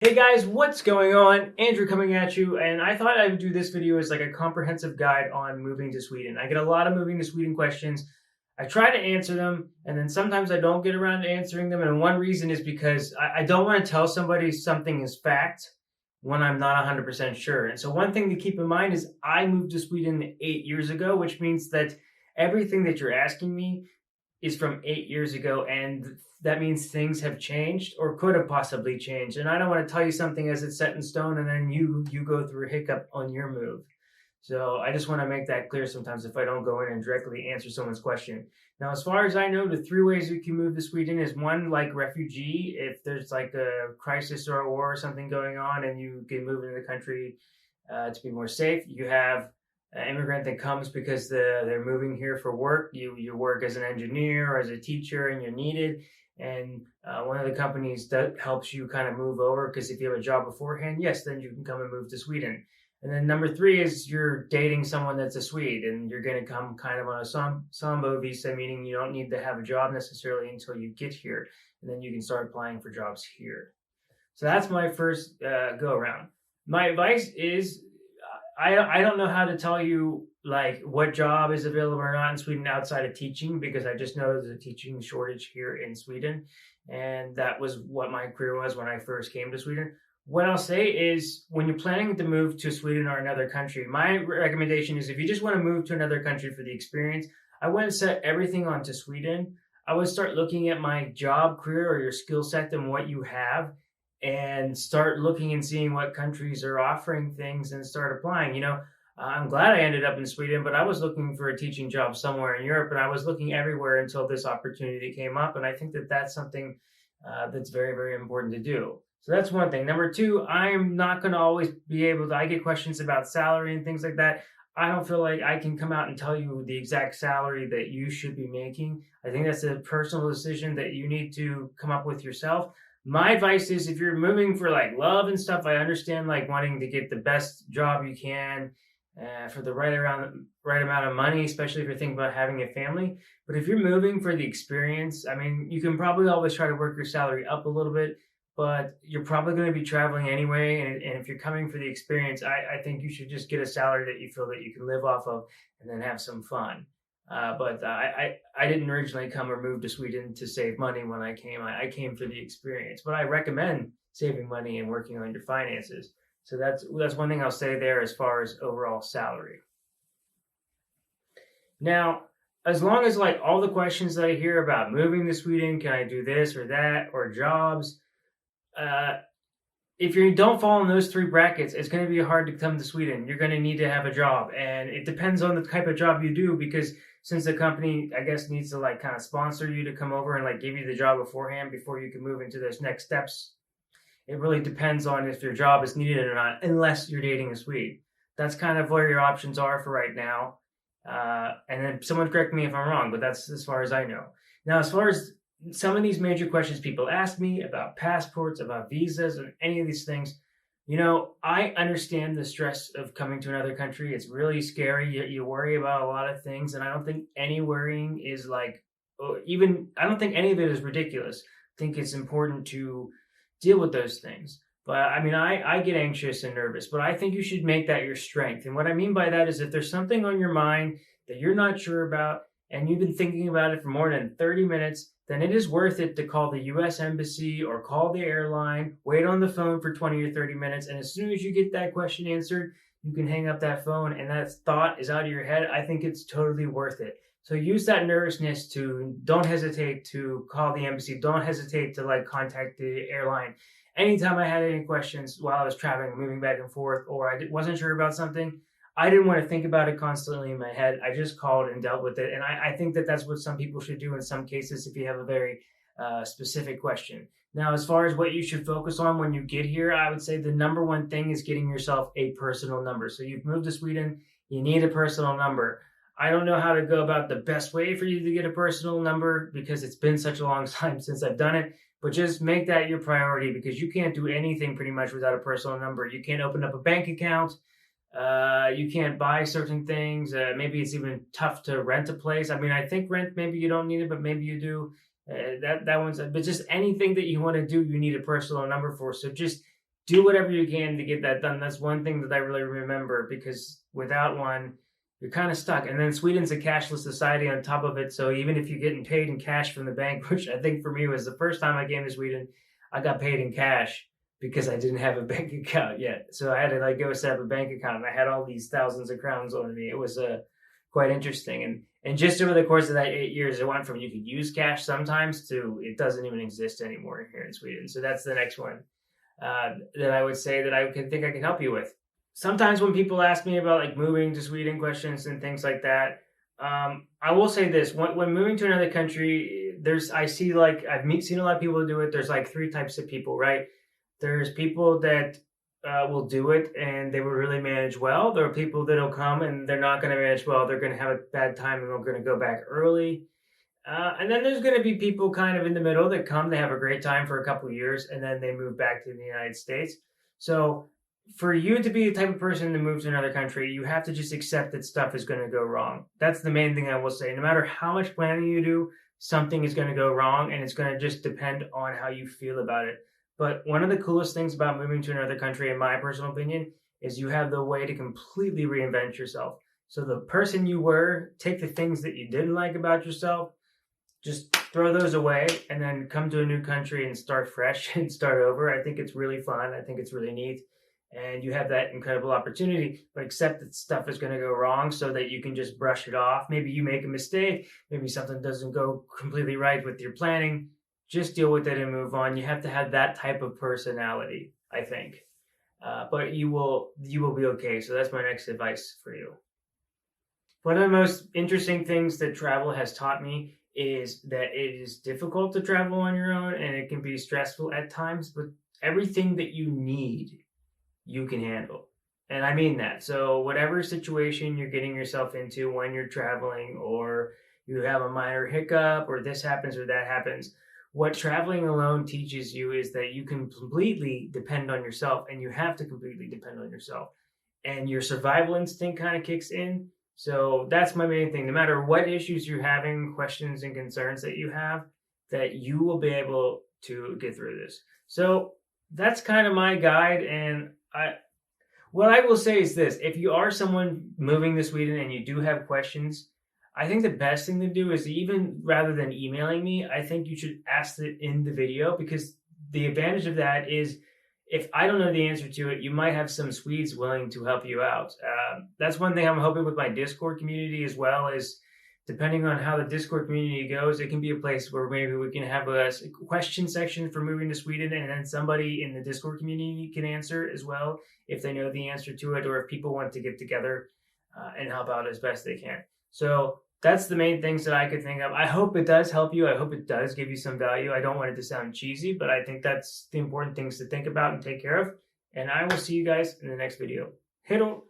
Hey guys, what's going on? Andrew coming at you, and I thought I would do this video as like a comprehensive guide on moving to Sweden. I get a lot of moving to Sweden questions. I try to answer them, and then sometimes I don't get around to answering them. And one reason is because I don't want to tell somebody something is fact when I'm not 100% sure. And so, one thing to keep in mind is I moved to Sweden 8 years ago, which means that everything that you're asking me is from 8 years ago, and that means things have changed or could have possibly changed. And I don't want to tell you something as it's set in stone, and then you go through a hiccup on your move. So I just want to make that clear sometimes if I don't go in and directly answer someone's question. Now, as far as I know, the three ways you can move to Sweden is one, like refugee, if there's like a crisis or a war or something going on and you can move into the country to be more safe. You have immigrant that comes because they're moving here for work. You work as an engineer or as a teacher and you're needed. And one of the companies that helps you kind of move over because if you have a job beforehand, yes, then you can come and move to Sweden. And then number three is you're dating someone that's a Swede and you're going to come kind of on a Sambo visa, meaning you don't need to have a job necessarily until you get here. And then you can start applying for jobs here. So that's my first go around. My advice is I don't know how to tell you like what job is available or not in Sweden outside of teaching because I just know there's a teaching shortage here in Sweden, and that was what my career was when I first came to Sweden. What I'll say is when you're planning to move to Sweden or another country, my recommendation is if you just want to move to another country for the experience, I wouldn't set everything onto Sweden. I would start looking at my job career or your skill set and what you have and start looking and seeing what countries are offering things and start applying. I'm glad I ended up in Sweden, but I was looking for a teaching job somewhere in Europe and I was looking everywhere until this opportunity came up. And I think that that's something that's very, very important to do. So that's one thing. Number two, I'm not going to always be able to, I get questions about salary and things like that. I don't feel like I can come out and tell you the exact salary that you should be making. I think that's a personal decision that you need to come up with yourself. My advice is if you're moving for like love and stuff, I understand like wanting to get the best job you can for the right amount of money, especially if you're thinking about having a family. But if you're moving for the experience, I mean, you can probably always try to work your salary up a little bit, but you're probably going to be traveling anyway. And if you're coming for the experience, I think you should just get a salary that you feel that you can live off of and then have some fun. But I didn't originally come or move to Sweden to save money when I came. I came for the experience. But I recommend saving money and working on your finances. So that's one thing I'll say there as far as overall salary. Now, as long as like all the questions that I hear about moving to Sweden, can I do this or that, or jobs, if you don't fall in those three brackets, it's going to be hard to come to Sweden. You're going to need to have a job, and it depends on the type of job you do because since the company, I guess, needs to like kind of sponsor you to come over and like give you the job beforehand before you can move into those next steps. It really depends on if your job is needed or not, unless you're dating a Swede. That's kind of where your options are for right now. And then someone correct me if I'm wrong, but that's as far as I know. Now, as far as some of these major questions people ask me about passports, about visas, and any of these things, I understand the stress of coming to another country. It's really scary. You worry about a lot of things, and I don't think any worrying is like, I don't think any of it is ridiculous. I think it's important to deal with those things. But I mean, I get anxious and nervous, but I think you should make that your strength. And what I mean by that is if there's something on your mind that you're not sure about, and you've been thinking about it for more than 30 minutes, then it is worth it to call the US Embassy or call the airline, wait on the phone for 20 or 30 minutes, and as soon as you get that question answered, you can hang up that phone and that thought is out of your head. I think it's totally worth it. So use that nervousness to don't hesitate to call the embassy. Don't hesitate to like contact the airline. Anytime I had any questions while I was traveling, moving back and forth, or I wasn't sure about something, I didn't want to think about it constantly in my head. I just called and dealt with it. And I think that that's what some people should do in some cases if you have a very specific question. Now, as far as what you should focus on when you get here, I would say the number one thing is getting yourself a personal number. So you've moved to Sweden, you need a personal number. I don't know how to go about the best way for you to get a personal number because it's been such a long time since I've done it. But just make that your priority because you can't do anything pretty much without a personal number. You can't open up a bank account. You can't buy certain things. Maybe it's even tough to rent a place. I mean, I think rent, maybe you don't need it, but maybe you do. That one's, but just anything that you want to do, you need a personal number for. So just do whatever you can to get that done. That's one thing that I really remember, because without one, you're kind of stuck. And then Sweden's a cashless society on top of it. So even if you're getting paid in cash from the bank, which I think for me was the first time I came to Sweden, I got paid in cash because I didn't have a bank account yet. So I had to go set up a bank account, and I had all these thousands of crowns on me. It was quite interesting. And just over the course of that 8 years, it went from you could use cash sometimes to it doesn't even exist anymore here in Sweden. So that's the next one that I would say that I think I can help you with. Sometimes when people ask me about moving to Sweden questions and things like that, I will say this: when moving to another country, I've seen a lot of people do it. There's 3 types of people, right? There's people that will do it and they will really manage well. There are people that'll come and they're not going to manage well. They're going to have a bad time and they're going to go back early. And then there's going to be people kind of in the middle that come, they have a great time for a couple of years, and then they move back to the United States. So for you to be the type of person to move to another country, you have to just accept that stuff is going to go wrong. That's the main thing I will say. No matter how much planning you do, something is going to go wrong, and it's going to just depend on how you feel about it. But one of the coolest things about moving to another country, in my personal opinion, is you have the way to completely reinvent yourself. So the person you were, take the things that you didn't like about yourself, just throw those away, and then come to a new country and start fresh and start over. I think it's really fun. I think it's really neat. And you have that incredible opportunity, but accept that stuff is going to go wrong so that you can just brush it off. Maybe you make a mistake. Maybe something doesn't go completely right with your planning. Just deal with it and move on. You have to have that type of personality, I think. But you will be okay. So that's my next advice for you. One of the most interesting things that travel has taught me is that it is difficult to travel on your own, and it can be stressful at times, but everything that you need, you can handle. And I mean that. So whatever situation you're getting yourself into when you're traveling, or you have a minor hiccup, or this happens or that happens, what traveling alone teaches you is that you can completely depend on yourself, and you have to completely depend on yourself. And your survival instinct kind of kicks in. So that's my main thing. No matter what issues you're having, questions and concerns that you have, that you will be able to get through this. So that's kind of my guide. And what I will say is this: if you are someone moving to Sweden and you do have questions, I think the best thing to do is, even rather than emailing me, I think you should ask it in the video, because the advantage of that is, if I don't know the answer to it, you might have some Swedes willing to help you out. That's one thing I'm hoping with my Discord community as well, is depending on how the Discord community goes, it can be a place where maybe we can have a question section for moving to Sweden, and then somebody in the Discord community can answer as well if they know the answer to it, or if people want to get together and help out as best they can. So that's the main things that I could think of. I hope it does help you. I hope it does give you some value. I don't want it to sound cheesy, but I think that's the important things to think about and take care of. And I will see you guys in the next video. Hej då!